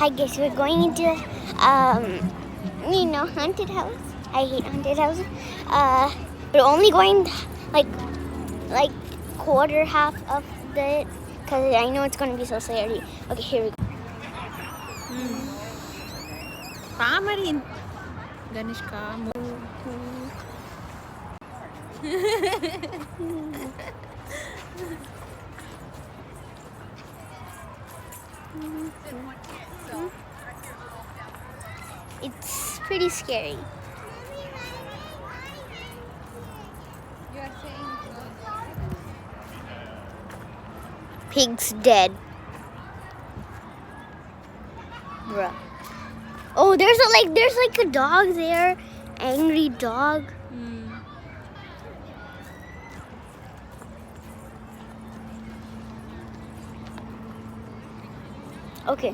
Hi guys, we're going into haunted house. I hate haunted houses. We're only going like quarter half of the, because I know it's gonna be so scary. Okay, here we go. Tama rin. Ganesh ka mo. It's pretty scary. Pig's dead. Bruh. Oh, there's a dog there. Angry dog. Okay.